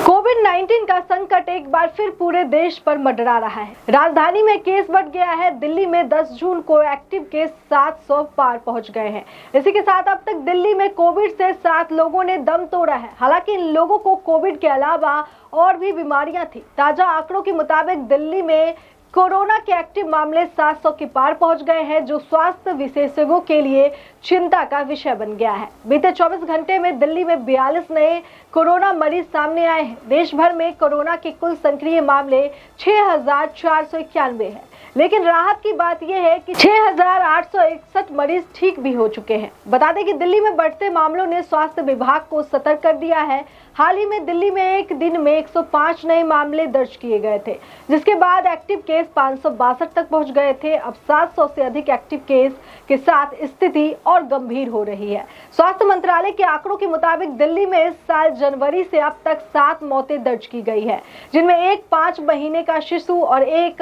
कोविड-19 का संकट एक बार फिर पूरे देश पर मंडरा रहा है। राजधानी में केस बढ़ गया है। दिल्ली में 10 जून को एक्टिव केस 700 पार पहुंच गए हैं। इसी के साथ अब तक दिल्ली में कोविड से 7 लोगों ने दम तोड़ा है। हालांकि इन लोगों को कोविड के अलावा और भी बीमारियां थी। ताजा आंकड़ों के मुताबिक दिल्ली में कोरोना के एक्टिव मामले 700 के पार पहुंच गए हैं, जो स्वास्थ्य विशेषज्ञों के लिए चिंता का विषय बन गया है। बीते 24 घंटे में दिल्ली में 42 नए कोरोना मरीज सामने आए हैं। देश भर में कोरोना के कुल सक्रिय मामले 6,491 हैं। लेकिन राहत की बात यह है कि 6,861 मरीज ठीक भी हो चुके हैं। बता दें कि दिल्ली में बढ़ते मामलों ने स्वास्थ्य विभाग को सतर्क कर दिया है। हाल ही में दिल्ली में एक दिन में 105 नए मामले दर्ज किए गए थे, जिसके बाद एक्टिव केस 562 तक पहुंच गए थे। अब 700 से अधिक एक्टिव केस के साथ स्थिति और गंभीर हो रही है। स्वास्थ्य मंत्रालय के आंकड़ों के मुताबिक दिल्ली में इस साल जनवरी से अब तक 7 मौतें दर्ज की गई है, जिनमें एक 5 महीने का शिशु और एक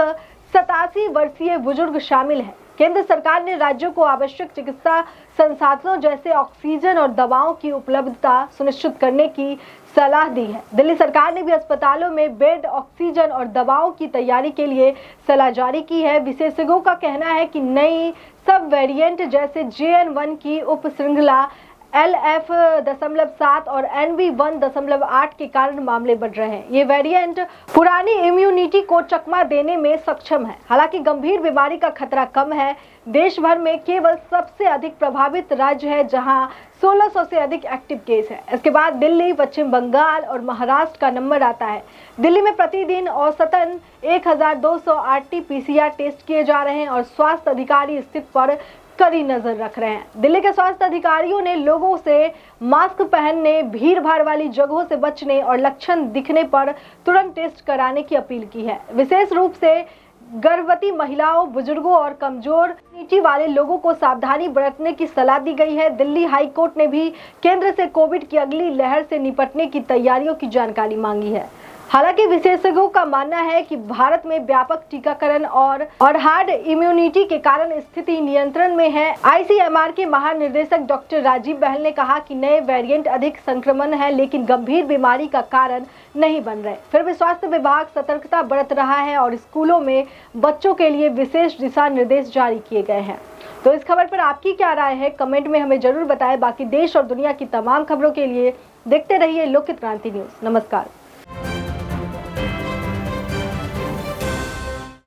87 वर्षीय बुजुर्ग शामिल है। केंद्र सरकार ने राज्यों को आवश्यक चिकित्सा संसाधनों जैसे ऑक्सीजन और दवाओं की उपलब्धता सुनिश्चित करने की सलाह दी है। दिल्ली सरकार ने भी अस्पतालों में बेड, ऑक्सीजन और दवाओं की तैयारी के लिए सलाह जारी की है। विशेषज्ञों का कहना है कि नई सब वेरिएंट जैसे JN.1 की उप श्रृंखला LF.7 और NV1.8 के कारण मामले बढ़ रहे हैं। ये वेरिएंट पुरानी इम्यूनिटी को चकमा देने में सक्षम है। हालांकि गंभीर बीमारी का खतरा कम है। देश भर में केवल सबसे अधिक प्रभावित राज्य है, जहां 1600 से अधिक एक्टिव केस है। इसके बाद दिल्ली, पश्चिम बंगाल और महाराष्ट्र का नंबर आता है। दिल्ली में प्रतिदिन औसतन 1200 RT-PCR टेस्ट किए जा रहे हैं और स्वास्थ्य अधिकारी स्थिति पर कड़ी नजर रख रहे हैं। दिल्ली के स्वास्थ्य अधिकारियों ने लोगों से मास्क पहनने, भीड़ भाड़ वाली जगहों से बचने और लक्षण दिखने पर तुरंत टेस्ट कराने की अपील की है। विशेष रूप से गर्भवती महिलाओं, बुजुर्गों और कमजोर इम्यूनिटी वाले लोगों को सावधानी बरतने की सलाह दी गई है। दिल्ली हाई कोर्ट ने भी केंद्र से कोविड की अगली लहर से निपटने की तैयारियों की जानकारी मांगी है। हालांकि विशेषज्ञों का मानना है कि भारत में व्यापक टीकाकरण और हार्ड इम्यूनिटी के कारण स्थिति नियंत्रण में है। ICMR के महानिदेशक डॉक्टर राजीव बहल ने कहा कि नए वेरिएंट अधिक संक्रमण है, लेकिन गंभीर बीमारी का कारण नहीं बन रहे। फिर भी स्वास्थ्य विभाग सतर्कता बरत रहा है और स्कूलों में बच्चों के लिए विशेष दिशा निर्देश जारी किए गए हैं। तो इस खबर पर आपकी क्या राय है, कमेंट में हमें जरूर बताएं। बाकी देश और दुनिया की तमाम खबरों के लिए देखते रहिए लोकहित क्रांति न्यूज। नमस्कार।